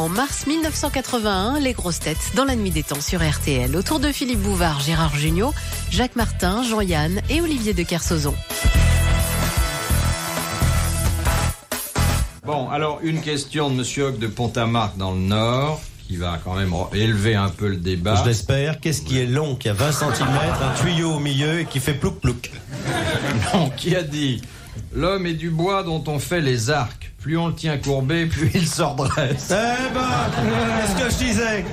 En mars 1981, les grosses têtes dans la nuit des temps sur RTL. Autour de Philippe Bouvard, Gérard Jugnot, Jacques Martin, Jean-Yann et Olivier de Kersauzon. Bon, alors une question de Monsieur Hoc de Pont-à-Marc dans le Nord, qui va quand même élever un peu le débat. Je l'espère. Qu'est-ce qui est long, qui a 20 cm, un tuyau au milieu et qui fait plouc-plouc? Non, qui a dit « L'homme est du bois dont on fait les arcs. Plus on le tient courbé, plus il se redresse. » Eh ben, qu'est-ce que je disais?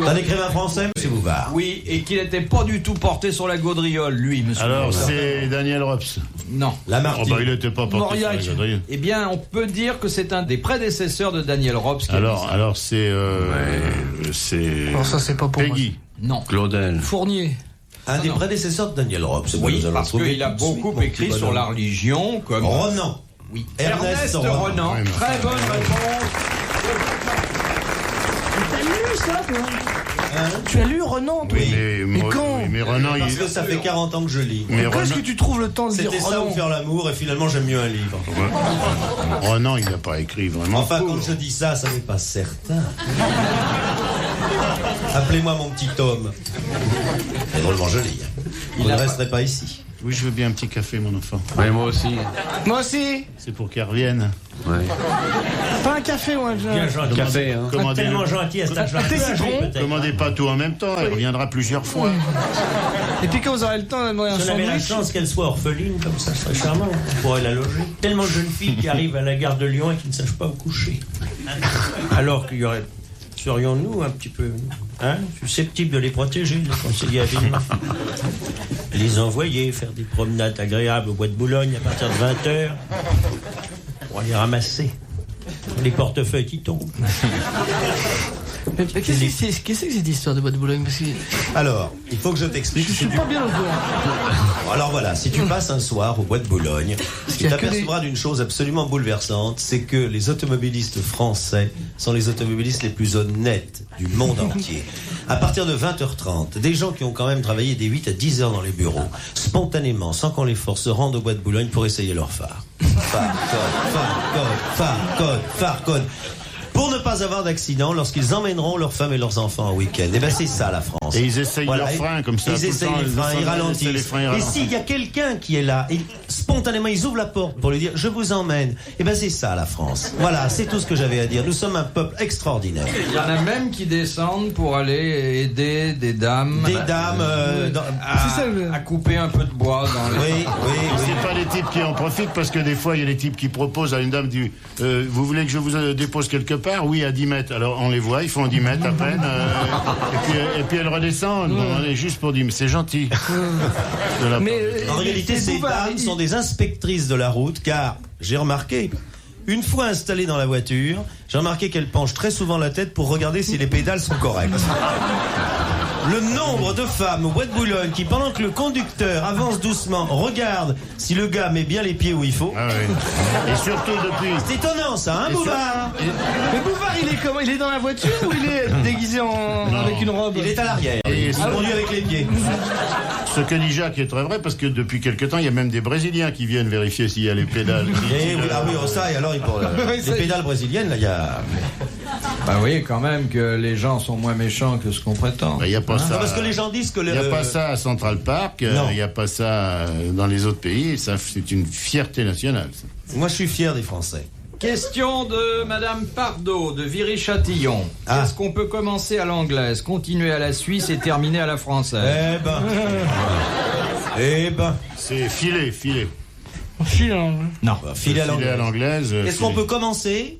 Un écrivain français, monsieur Bouvard? Oui, et qu'il n'était pas du tout porté sur la gaudriole, lui, monsieur. Alors, Bouvard. c'est Daniel Rops. Non. Lamartine. Il n'était pas porté sur la gaudriole. Eh bien, on peut dire que c'est un des prédécesseurs de Daniel Rops. Alors, c'est... Non, ça, c'est pas pour Peggy. Non. Claudel. Fournier. Un des prédécesseurs de Daniel Rops. Oui, parce qu'il a beaucoup écrit sur la religion, comme... Renan. Oui. Ernest Renan. Ouais, Très bonne réponse. T'as lu ça, toi Tu as lu Renan, toi? Oui. Mais quand? Mais Renan, Parce que ça fait 40 ans que je lis. Mais Pourquoi est-ce que tu trouves le temps de lire C'était ça ou Renan? faire l'amour, et finalement j'aime mieux un livre. Renan, il n'a pas écrit vraiment. Enfin, quand je dis ça, ça n'est pas certain. Appelez-moi mon petit Tom. C'est drôlement joli. Vous ne resterez pas ici. Oui, je veux bien un petit café, mon enfant. Oui, moi aussi. Moi aussi. C'est pour qu'elle revienne. Ouais. Pas un café, moi. Un café, hein. Tellement gentil à cet âge-là. Commandez pas tout en même temps, elle reviendra plusieurs fois. Et puis quand vous aurez le temps de demander un Si on avait la sandwich... chance qu'elle soit orpheline, comme ça, ce serait charmant. On pourrait la loger. Tellement de jeunes filles qui arrivent à la gare de Lyon et qui ne sachent pas où coucher. Alors qu'il y aurait... Serions-nous un petit peu susceptibles de les protéger, les conseillers habilement. Les envoyer faire des promenades agréables au bois de Boulogne à partir de 20h pour les ramasser. Les portefeuilles qui tombent. Mais qu'est-ce que c'est cette histoire de bois de Boulogne? Parce que Alors, il faut que je t'explique. je suis pas bien au courant. Alors voilà, si tu passes un soir au bois de Boulogne, tu qu'il y a que t'apercevras d'une chose absolument bouleversante, c'est que les automobilistes français sont les automobilistes les plus honnêtes du monde entier. À partir de 20h30, des gens qui ont quand même travaillé des 8 à 10 heures dans les bureaux, spontanément, sans qu'on les force, se rendent au bois de Boulogne pour essayer leur phare. Phare code. Pour ne pas avoir d'accident lorsqu'ils emmèneront leurs femmes et leurs enfants au week-end. Et ben c'est ça la France. Et ils essayent leurs freins comme ça. Ils essayent les freins, ils ralentissent. Et s'il y a quelqu'un qui est là, spontanément ils ouvrent la porte pour lui dire je vous emmène. Et ben c'est ça la France. Voilà, c'est tout ce que j'avais à dire. Nous sommes un peuple extraordinaire. Il y en a même qui descendent pour aller aider des dames. À couper un peu de bois dans les... Oui. C'est pas les types qui en profitent parce que des fois il y a les types qui proposent à une dame vous voulez que je vous dépose quelque part? Oui, à 10 mètres. Alors on les voit, ils font 10 mètres à peine. Et puis elles redescendent. Bon, on est juste pour dire, mais c'est gentil. En réalité, ces dames sont des inspectrices de la route, car j'ai remarqué, une fois installées dans la voiture, j'ai remarqué qu'elles penchent très souvent la tête pour regarder si les pédales sont correctes. Le nombre de femmes au bois de Boulogne qui, pendant que le conducteur avance doucement, regarde si le gars met bien les pieds où il faut. Ah oui. Et surtout depuis... C'est étonnant ça, hein, Bouvard? Mais Bouvard, il est comment? Il est dans la voiture ou il est déguisé avec une robe? Il est à l'arrière. Il conduit avec les pieds. Ce que dit Jacques est très vrai parce que depuis quelque temps, il y a même des Brésiliens qui viennent vérifier s'il y a les pédales. Ça, et alors les pédales brésiliennes, là, il y a... Bah oui, quand même que les gens sont moins méchants que ce qu'on prétend. Il n'y a pas ça. Non, parce que les gens disent que... Il n'y a pas ça à Central Park, il n'y a pas ça dans les autres pays. Ça, c'est une fierté nationale. Ça. Moi, je suis fier des Français. Question de Madame Pardo de Viry-Châtillon. Est-ce qu'on peut commencer à l'anglaise, continuer à la suisse et terminer à la française? Eh ben... C'est filet. Non. Filet à l'anglaise. Est-ce qu'on peut commencer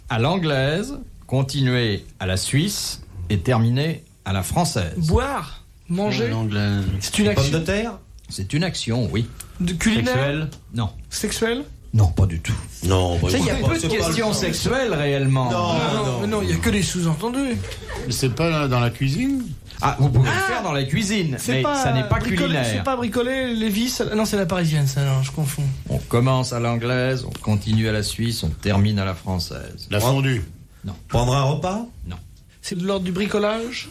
à l'anglaise, continuer à la suisse et terminer à la française? Boire, manger. C'est une action. Pomme de terre? C'est une action, oui. De culinaire? Sexuelle? Non. Sexuelle? Non, pas du tout. Non, il y a peu de questions sexuelles réellement. Non, il y a que des sous-entendus. C'est pas dans la cuisine? Ah, vous pouvez le faire dans la cuisine, mais ça n'est pas culinaire. C'est pas bricoler, les vis. Non, c'est la parisienne, ça, non, je confonds. On commence à l'anglaise, on continue à la suisse, on termine à la française. La fondue? Non. Prendre un repas? Non. C'est de l'ordre du bricolage?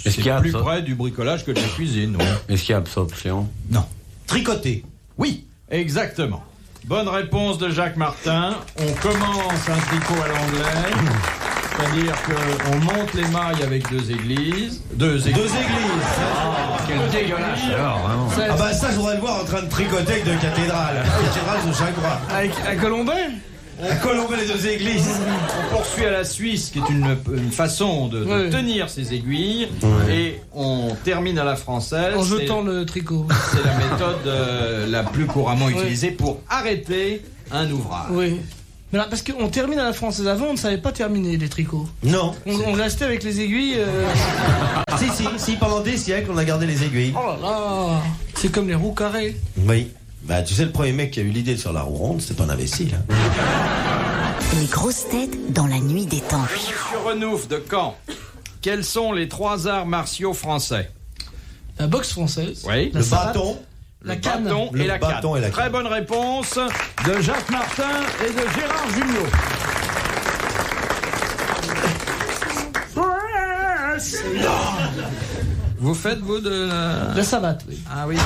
C'est plus près du bricolage que de la cuisine, oui. Est-ce qu'il y a absorption? Non. Tricoter? Oui, exactement. Bonne réponse de Jacques Martin. On commence un tricot à l'anglaise. C'est-à-dire qu'on monte les mailles avec deux églises. Deux églises. Quel dégueulasse. Ah bah ça, je voudrais le voir en train de tricoter avec deux cathédrales. Cathédrales de Chagrin. Avec un Colombin. À colomber les deux églises. On poursuit à la Suisse, qui est une façon de tenir ses aiguilles. Et on termine à la française. En jetant le tricot. C'est la méthode la plus couramment utilisée pour arrêter un ouvrage. Oui. Mais là, parce qu'on termine à la française. Avant, on ne savait pas terminer les tricots. Non. On restait avec les aiguilles. Si, pendant des siècles, on a gardé les aiguilles. Oh là là. C'est comme les roues carrées. Oui. Bah, tu sais, le premier mec qui a eu l'idée de faire la roue ronde, c'était pas un imbécile. Hein. Les grosses têtes dans la nuit des temps. Monsieur Renouf de Caen, quels sont les 3 arts martiaux français? La boxe française. Oui. La Le savate, bâton. La canne. Bâton Le et la bâton canne. et la Très canne. bonne réponse de Jacques Martin et de Gérard Jugnot. Vous faites, vous, de La savate, oui. Ah oui.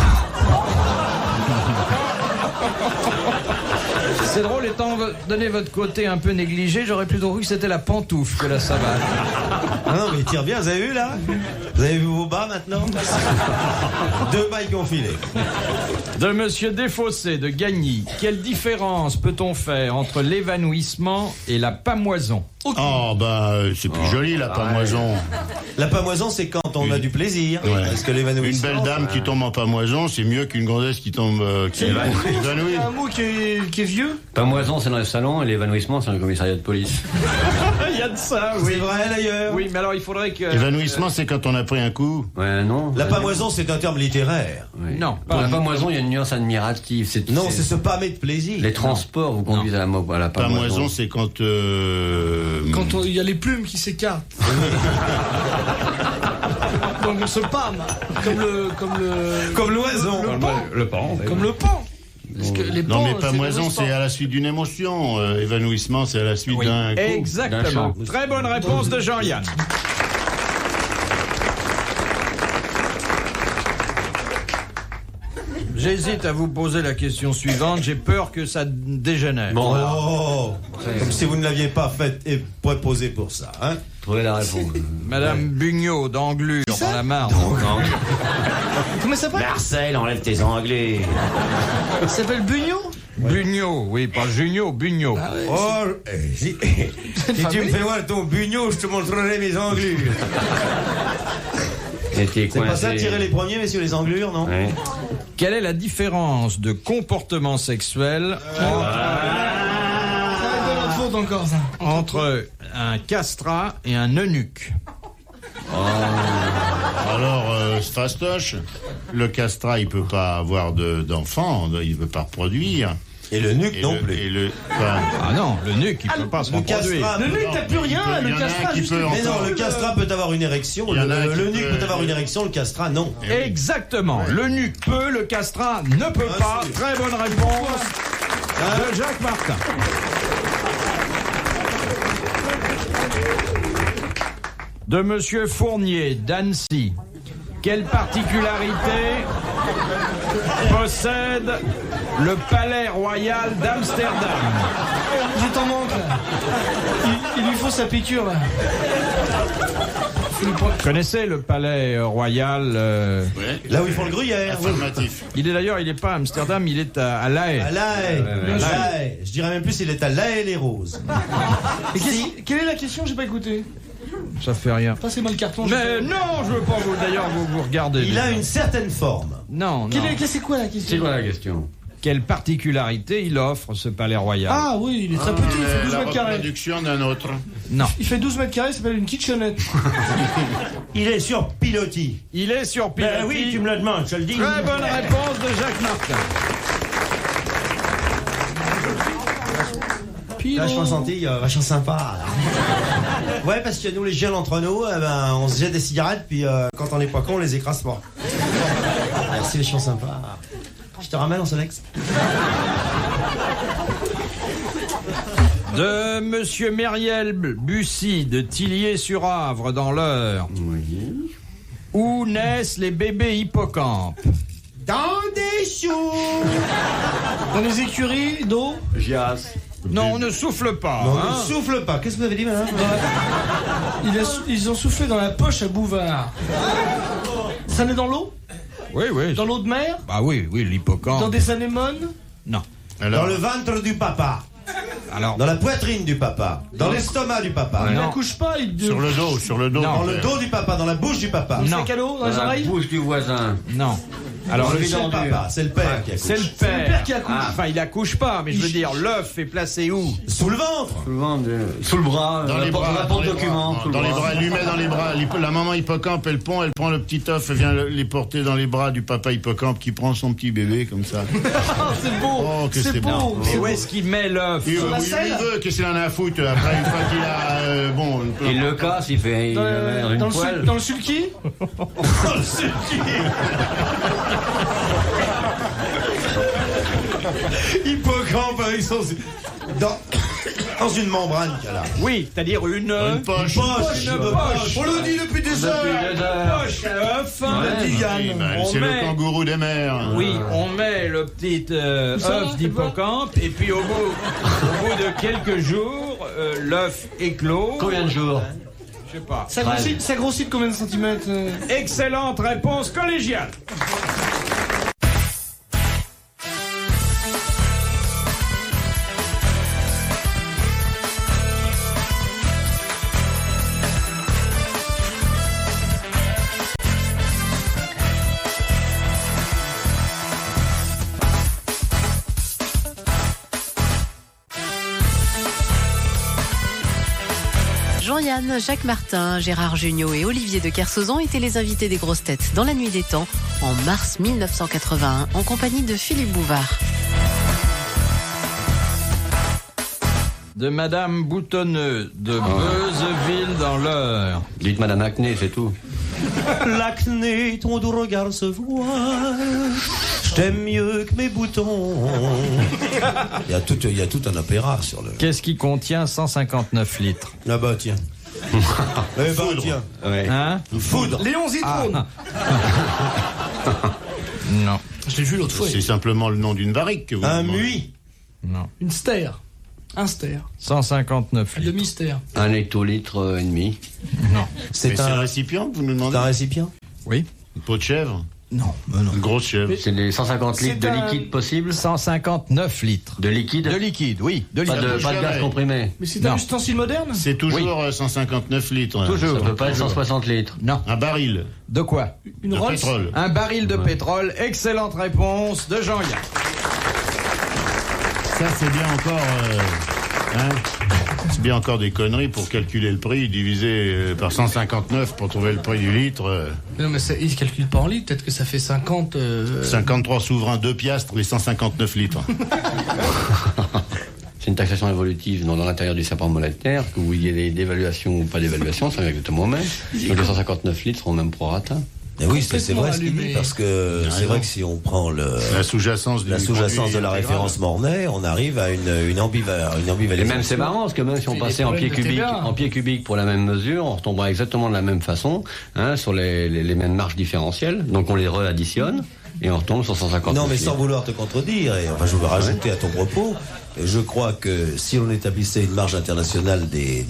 C'est drôle, étant donné votre côté un peu négligé, j'aurais plutôt cru que c'était la pantoufle que la savate. Ah non, mais il tire bien, vous avez vu là? Vous avez vu vos bas maintenant? 2 mailles qui ont filé. De Monsieur Desfossés de Gagny, quelle différence peut-on faire entre l'évanouissement et la pamoison? Oh, bah, c'est plus joli, la pamoison. La pamoison, c'est quand on a du plaisir. Ouais. Parce que Une l'évanouissement. belle dame qui tombe en pamoison, c'est mieux qu'une gonzesse qui tombe qui est évanouie. Un mot qui est vieux. Pamoison, c'est dans le salon et l'évanouissement, c'est dans le commissariat de police. Il y a de ça, C'est vrai d'ailleurs. Oui, mais alors il faudrait que... Évanouissement, c'est quand on a pris un coup. Ouais, non. La pamoison, c'est un terme littéraire. Ouais. Non, Dans la pamoison, il y a une nuance admirative. Non, c'est se pâmer de plaisir. Les transports vous conduisent à la pamoison. Pamoison, c'est quand... Quand il y a les plumes qui s'écartent. Donc on se pâme. Comme l'oiseau. Le pan. Comme le pan. Parce que les Non, pans, mais c'est pamoison, le c'est à la suite d'une émotion. Évanouissement, c'est à la suite d'un coup. Exactement. Très bonne réponse de Jean-Yann. J'hésite à vous poser la question suivante. J'ai peur que ça dégénère. Bon, Oh, comme si vous ne l'aviez pas fait et proposé pour ça. Hein? trouvez la réponse. Madame Bugnot d'Anglure, dans la Marne. Comment ça s'appelle? Marcel, enlève tes anglais. Ça s'appelle Bugnot? Bugnot, oui, pas Junio, Bugnot. Ah ouais. Oh, si tu me fais voir ton bugnot, je te montrerai mes englures. C'est pas ça, tirer les premiers, messieurs les englures, non? Ouais. Quelle est la différence de comportement sexuel Ça va être de notre faute encore, ça. entre un castrat et un eunuque? Alors, c'est fastoche. Le castrat, il peut pas avoir d'enfant, il peut pas reproduire. Et le nuque non plus. Ah non, l'eunuque, il peut pas se reproduire. castrat. Le nuque, t'as plus rien, Il y le en a un castrat, qui juste... peut Mais non, le castrat peut avoir une érection, Il y en a un qui le nuque peut- peut avoir une érection, le castrat non. Exactement. L'eunuque peut, le castrat ne peut pas. sûr. Très bonne réponse de Jacques Martin. De Monsieur Fournier d'Annecy. Quelle particularité possède le palais royal d'Amsterdam? Il est en manque, là. Il lui faut sa piqûre, là. Vous connaissez le palais royal Là où ils font le gruyère. Affirmatif. Il est d'ailleurs, il n'est pas à Amsterdam, il est à La Haye. À La Haye. La Haye. Je dirais même plus, il est à La Haye les Roses. Et quelle est la question? J'ai pas écouté. Ça fait rien. Passez-moi le carton. Mais non, je veux pas vous. D'ailleurs, vous regardez. Il a une certaine forme. Non, non. C'est quoi la C'est question? quoi la question? Quelle particularité il offre, ce palais royal? Ah oui, il est très petit, il fait 12 La mètres carrés. reproduction d'un autre. Non. Il fait 12 mètres carrés, ça s'appelle une kitchenette. Il est sur pilotis. Il est sur pilotis. Ben oui, tu me le demandes, je te le dis. Très bonne réponse de Jacques Martin. Vachement gentil, vachement sympa. Ouais, parce que nous, les jeunes entre nous, on se jette des cigarettes, puis quand on n'est pas con, on les écrase pas. Merci, les chiens sympas. Je te ramène en Solex. De Monsieur Mériel Bussy de Tillier-sur-Avre dans l'Eure. Oui. Où naissent les bébés hippocampes? dans des choux. Dans les écuries d'eau. Gias. Non, on ne souffle pas. Non, hein. ne souffle pas. Qu'est-ce que vous avez dit, madame? Ils ont soufflé dans la poche à Bouvard. Ça n'est dans l'eau? Oui, oui. Dans l'eau de mer? Bah oui, l'hippocampe. Dans des anémones? Non. Dans le ventre du papa. Alors, Dans la poitrine du papa. Dans l'estomac du papa. Il non. n'accouche pas, Sur le dos, sur le dos. Non. Dans le dos du papa, dans la bouche du papa. Dans le Non. sac à dos, dans les Dans la oreilles? bouche du voisin. non. Alors, C'est le papa, c'est le père qui accouche. c'est le C'est le père qui accouche. Enfin, il accouche pas, mais je veux dire, l'œuf est placé où? Sous le ventre. Sous le bras. Dans les bras, N'importe document. sous le dans les bras. bras, elle lui met dans les bras. La maman hippocampe, elle prend le petit œuf, elle vient les porter dans les bras du papa hippocampe qui prend son petit bébé comme ça. Oh, c'est beau. Oh, que c'est beau. beau. Mais où est-ce qu'il met l'œuf? Il Sur la il selle veut, qu'est-ce qu'il en a à foutre après une fois qu'il a bon. Il le casse, il fait Dans, une dans poêle. dans le sulky? Hippocampe, ils sont dans une membrane qu'il y a là. Oui, c'est-à-dire une poche. Une poche. On le dit depuis des heures. Poche à œuf. Oui, bah, On c'est met- le kangourou des mers. Oui, on met le petit Ça, œuf d'hippocampe et puis au bout de quelques jours, l'œuf éclot. Combien de jours? Je sais pas. Ça grossit de combien de centimètres? Excellente réponse collégiale. Jean-Yann, Jacques Martin, Gérard Jugnot et Olivier de Kersauzon étaient les invités des grosses têtes dans la nuit des temps en mars 1981 en compagnie de Philippe Bouvard. De Madame Boutonneux de Beuzeville dans l'Eure. Dites Madame Acné, c'est tout. L'acné, ton doux regard se voit. Je t'aime mieux que mes boutons. Il y a tout un opéra sur le. Qu'est-ce qui contient 159 litres? Ah bah tiens. Eh bah tiens. Ouais. Hein? Foudre. Léon Zitrone. Non. Je l'ai vu l'autre fois. C'est simplement le nom d'une barrique que vous Un demandez. muit. Non. Une stère. Un stère. 159 Un litres. demi-stère. 1 hectolitre et demi. Non. Mais C'est c'est un un récipient que vous nous demandez? récipient. Oui. Une peau de chèvre? Non. Une grosse chèvre? C'est les 150 litres de C'est un- liquide possible? 159 litres. De liquide? De liquide, oui. De Pas liquide. de gaz comprimé. Mais c'est Non. un ustensile moderne? C'est toujours 159 litres. Toujours. Ça peut pas être 160 litres. Non. Un baril De quoi? Une de Rolls? pétrole. Un baril de pétrole. Excellente réponse de Jean-Yann. Ça, c'est bien encore. Hein, c'est bien encore des conneries pour calculer le prix, diviser par 159 pour trouver le prix du litre. Non, mais ça, ils ne calculent pas en litres. Peut-être que ça fait 50. 53 souverains, 2 piastres, les 159 litres. C'est une taxation évolutive dans l'intérieur du serpent monétaire, que vous ayez d'évaluation ou pas d'évaluation, c'est exactement le même. Donc les 159 litres seront même prorata. Mais oui, c'est vrai ce qu'il allumé. dit, parce que c'est vrai que si on prend La sous-jacence la sous-jacence de la produit référence Mornay, on arrive à une ambivalence. Et même c'est marrant, parce que même si on C'est passait des en pieds problèmes de cubiques, TVA. en pieds cubiques pour la même mesure, on retomberait exactement de la même façon, hein, sur les mêmes marges différentielles. Donc on les réadditionne et on retombe sur 159 Non, mais sans litres. vouloir te contredire, et enfin je veux rajouter à ton propos, je crois que si on établissait une marge internationale des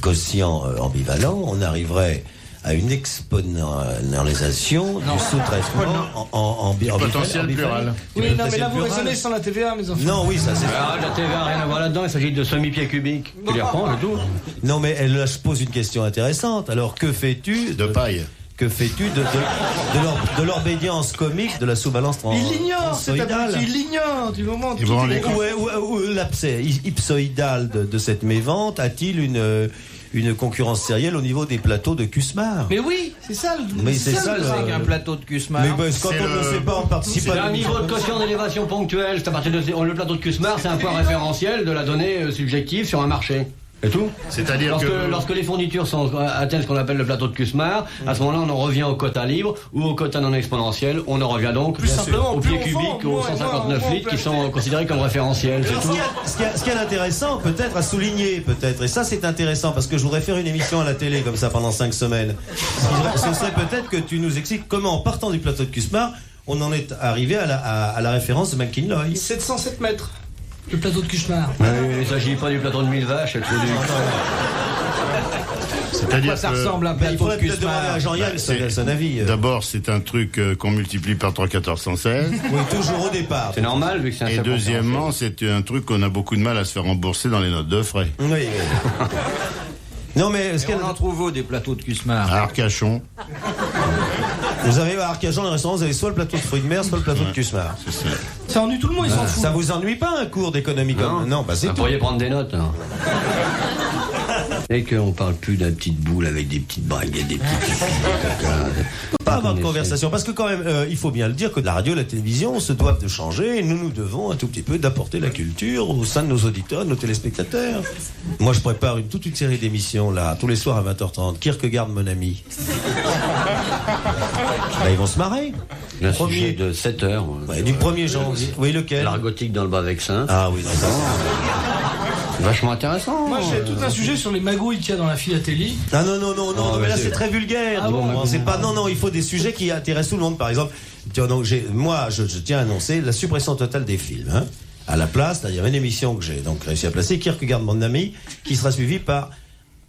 quotients ambivalents, on arriverait à une exponentialisation du sous-traitement en potentiel plural. Oui, non, mais là, vous raisonnez sans la TVA, mes enfants. Non, oui, ça c'est. Ah, la TVA n'a rien à voir là-dedans, il s'agit de semi-pieds cubiques. Tu les reprends, c'est tout. Non, mais là, je pose une question intéressante. Alors, que fais-tu De paille. Que fais-tu de l'obédience comique de la sous-balance Il l'ignore, c'est transsoïdale il l'ignore du moment. Et vous vous rendez compte Ou l'abcès ipsoïdal de cette mévente a-t-il une concurrence sérielle au niveau des plateaux de Cusmar? Mais oui, c'est ça. Mais c'est ça, C'est le- qu'un plateau de Cusmar. Mais ben, quand C'est on ne le- sait pas, on participe C'est à un l'émission niveau de comme ça. quotient d'élévation ponctuelle. C'est à partir de le plateau de Cusmar, c'est un point référentiel de la donnée subjective sur un marché. Et tout. C'est-à-dire Lorsque les fournitures atteignent ce qu'on appelle le plateau de Cusmar, à ce moment-là, on en revient au quota libre ou au quota non exponentiel. On en revient donc Plus simplement, aux plus pieds on cubiques, vend, aux moins, 159 moins, litres qui moins. sont considérés comme référentiels. C'est Alors, tout. ce qu'il y a d'intéressant, peut-être, à souligner, peut-être, et ça c'est intéressant, parce que je voudrais faire une émission à la télé comme ça pendant 5 semaines. Ce serait peut-être que tu nous expliques comment, en partant du plateau de Cusmar, on en est arrivé à la référence de McKinley. 707 mètres, le plateau de Cuchemar. Il ne s'agit pas du plateau de 1000 vaches, elle C'est-à-dire ça que ressemble à un Il plateau de faudrait peut-être Cuchemar. demander à Jean-Yann son avis. d'abord, c'est un truc qu'on multiplie par 3 1416. Oui, toujours au départ. C'est normal, vu que c'est un Et deuxièmement, c'est un truc qu'on a beaucoup de mal à se faire rembourser dans les notes de frais. Oui. Non, mais Et on en trouve où des plateaux de Cuchemar? À Arcachon, vous avez à Arcachon, le restaurant, vous avez soit le plateau de fruits de mer, soit le plateau de Cuchemar. c'est ça. Ça ennuie tout le monde, ils s'en foutent. Ça vous ennuie pas un cours d'économie comme non, bah c'est Vous tout. pourriez prendre des notes. Hein. Et qu'on parle plus d'un petite boule avec des petites braguettes, des petits Pas avoir de conversation, parce que quand même, il faut bien le dire que la radio et la télévision se doivent de changer, et nous devons un tout petit peu d'apporter la culture au sein de nos auditeurs, de nos téléspectateurs. Moi, je prépare toute une série d'émissions, là, tous les soirs à 20h30. Kierkegaard, mon ami. Là, ils vont se marrer. Un sujet de 7 heures. Ouais, du 1er janvier. Oui, lequel? L'art gothique dans le Bas-Vexin. Ah oui, non, ça, Vachement intéressant. Moi, j'ai tout un sujet sur les magouilles qu'il y a dans la philatélie. ah non, mais là c'est très vulgaire. Ah bon, Non, c'est pas, non, il faut des sujets qui intéressent tout le monde. Par exemple, tiens, donc je tiens à annoncer la suppression totale des films. Hein. À la place, il y avait une émission que j'ai donc réussi à placer, Kierkegaard, mon ami, qui sera suivie par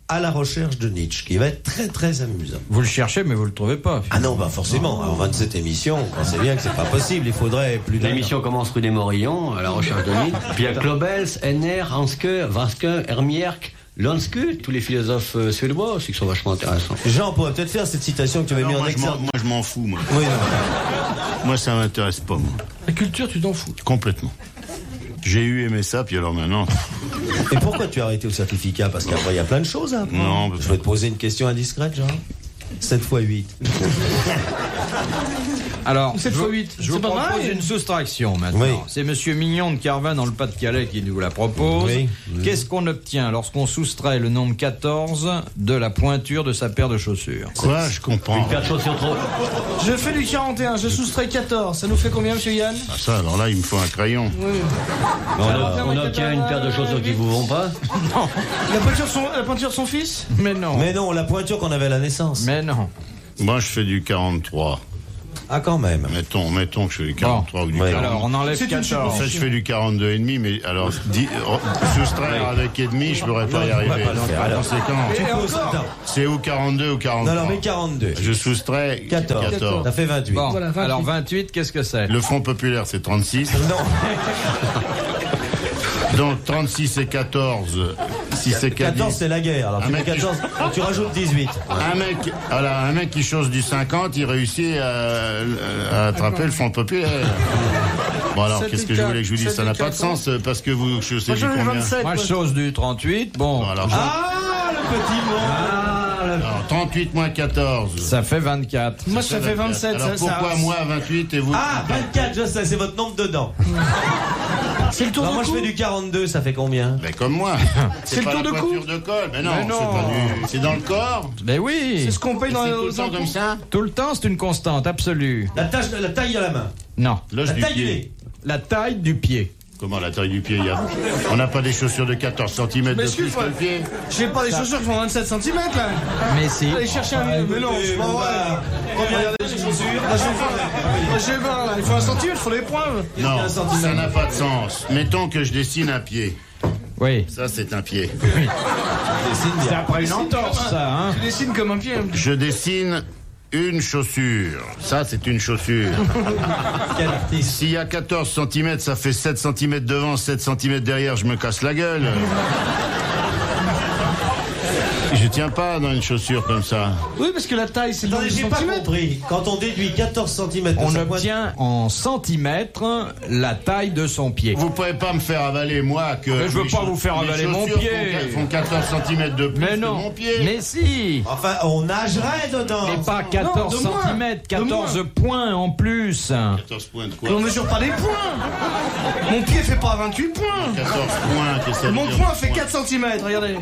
À la recherche de Nietzsche, qui va être très très amusant. Vous le cherchez, mais vous le trouvez pas. Ah non, bah forcément, en 27 émissions, on pensait bien que c'est pas possible, il faudrait plus d'un. L'émission commence rue des Morillons, à la recherche de Nietzsche. Puis il y a Klobels, Henner, Hanske, Vanske, Hermierk, Lanske, tous les philosophes suédois aussi qui sont vachement intéressants. Jean, on pourrait peut-être faire cette citation que tu avais mis en exemple. Moi, je m'en fous, moi. Oui, non. Moi, ça m'intéresse pas, moi. La culture, tu t'en fous. Complètement. J'ai aimé ça, puis alors maintenant... Et pourquoi tu as arrêté au certificat? Parce qu'après, il y a plein de choses à apprendre. Non, Je vais te poser une question indiscrète, Jean. 7 x 8. Alors, 7 x 8, je vous c'est pas propose mal. une soustraction maintenant. Oui. C'est Monsieur Mignon de Carvin dans le Pas-de-Calais qui nous la propose. Oui. Qu'est-ce qu'on obtient lorsqu'on soustrait le nombre 14 de la pointure de sa paire de chaussures? Quoi? Je comprends. Une paire de chaussures trop. Je fais du 41, je soustrais 14. Ça nous fait combien, monsieur Yann? Ah, ça, alors là, il me faut un crayon. Oui. On obtient une paire de chaussures qui vous vont pas. La pointure de son fils? Mais non. Mais non, la pointure qu'on avait à la naissance. Mais non. Moi, je fais du 43. Ah, quand même. Mettons que je fais du 43 ou du Ouais. 40. Alors, on enlève C'est une 14. En fait, je fais du 42,5, mais alors, soustraire avec et demi, je pourrais pas y arriver. Par conséquent, Et encore, c'est ou 42 ou 43. Non, mais 42. Je soustrais 14. Ça fait 28. Bon, Voilà, 28. alors 28, qu'est-ce que c'est? Le Front Populaire, c'est 36. Non. Donc 36 et 14. Si c'est 14, c'est la guerre. Alors, tu mets 14, tu rajoutes 18. un mec qui chose du 50, il réussit à attraper le Front Populaire. Bon alors, qu'est-ce que je voulais que je vous dise? Ça n'a pas de sens, parce que vous, je sais moi, j'en ai combien. 27. Moi, je chose du 38. Bon, Bon, alors, Ah, le petit mot. alors, 38 moins 14. ça fait 24. Moi, ça fait 27. Alors pourquoi moi 28 et vous? Ah, 24, je sais, c'est votre nombre dedans. C'est le tour Non, de moi, je cou. fais du 42, ça fait combien? Mais comme moi. C'est pas le tour la de cou. pointure de col. Mais non, Mais non. c'est pas du... C'est dans le corps. Mais oui. C'est ce qu'on paye dans C'est tout les le temps comme ça. Tout le temps, c'est une constante absolue. La taille à la main. Non. L'os La du taille du pied. nez. La taille du pied. Comment la taille du pied il y a... On n'a pas des chaussures de 14 cm de Mais plus excuse-moi. que le pied. J'ai pas des chaussures qui font 27 cm là. Mais si. Allez chercher un. Mais non, c'est pas vrai. Regardez les chaussures. J'ai 20 là. Il faut 1 centimètre, il faut les points. Non, un centimètre. ça n'a pas de sens. Mettons que je dessine un pied. Oui. Ça, c'est un pied. C'est après une entorse, ça, hein. Tu dessines comme un pied. Je dessine une chaussure. Ça, c'est une chaussure. Quel artiste. S'il y a 14 cm, ça fait 7 cm devant, 7 cm derrière, je me casse la gueule. Je tiens pas dans une chaussure comme ça. Oui, parce que la taille, c'est le nombre Attendez, de j'ai pas centimètres. compris. Quand on déduit 14 cm de On sa obtient en centimètres la taille de son pied. Vous pouvez pas me faire avaler, moi, que... Mais je veux mes pas vous faire mes avaler mon chaussures pied. font 14 cm de plus Mais que non. mon pied. Mais si. Enfin, on nagerait dedans. Mais pas 14 de moins. cm, 14 points en plus. 14 points de quoi? On mesure pas des points. Mon pied fait pas 28 points. 14 points, qu'est-ce que ça veut Mon dire, point fait points? 4 cm, regardez.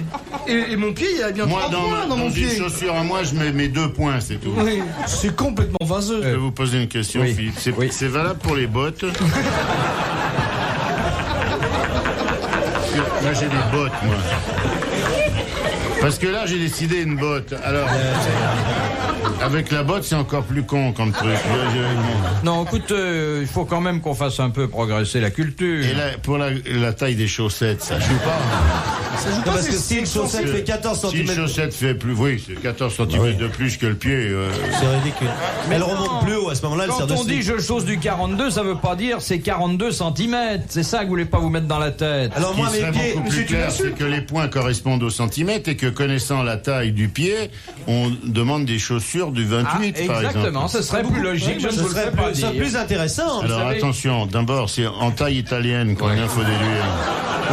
Et mon pied, il y a bien 3 Moi, points dans mon dans une pied. chaussure à moi, je mets mes 2 points, c'est tout. Oui, c'est complètement vaseux. Je vais vous poser une question, Oui. Philippe. C'est Oui. c'est valable pour les bottes? Moi, j'ai des bottes, moi. Parce que là, j'ai décidé une botte. Alors, Avec la botte, c'est encore plus con comme truc. Non, écoute, il faut quand même qu'on fasse un peu progresser la culture. Et là, pour la taille des chaussettes, ça joue pas. Ça joue Non, pas, parce que si une chaussette fait 14 Si cm, une chaussette fait plus, oui, c'est 14 cm de plus que le pied. c'est ridicule. Elle remonte plus haut, à ce moment-là, elle sert Quand de on dit je chausse du 42, ça veut pas dire c'est 42 cm. C'est ça que vous voulez pas vous mettre dans la tête. Alors moi, Ce qui mes serait pieds, beaucoup plus clair, c'est que les points correspondent au centimètre et que connaissant la taille du pied, on demande des chaussures du 28, par exemple. Exactement, ce serait plus logique, je ne ce vous le serait fais pas plus, dire. plus intéressant. Alors savez- attention, d'abord, c'est en taille italienne qu'on faut déduire.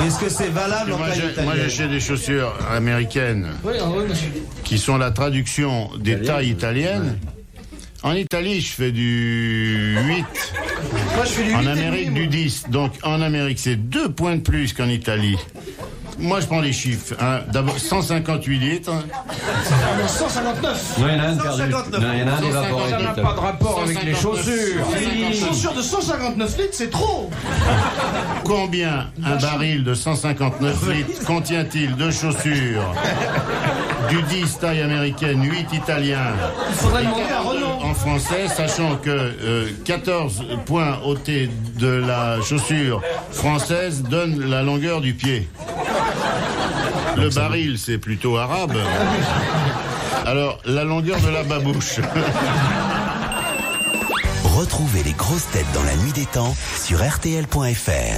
Est-ce que c'est valable en Moi, taille moi, italienne? j'achète des chaussures américaines Oui, monsieur. qui sont la traduction des tailles italiennes. En Italie, je fais du 8. Moi, je fais du En 8 Amérique, du 10. Donc, en Amérique, c'est 2 points de plus qu'en Italie. Moi, je prends les chiffres. Hein. D'abord, 158 litres. 159. Non, il y en a un perdu. 159. Non, il y en a un évaporé. Ça n'a pas de rapport avec les 159. chaussures. Une chaussure de 159 litres, c'est trop. Combien un baril de 159 litres contient-il de chaussures du 10 taille américaine, 8 italien, Il faudrait demander à Renault. en français, sachant que 14 points ôtés de la chaussure française donnent la longueur du pied. Le baril, c'est plutôt arabe. Alors, la longueur de la babouche. Retrouvez les grosses têtes dans la nuit des temps sur RTL.fr.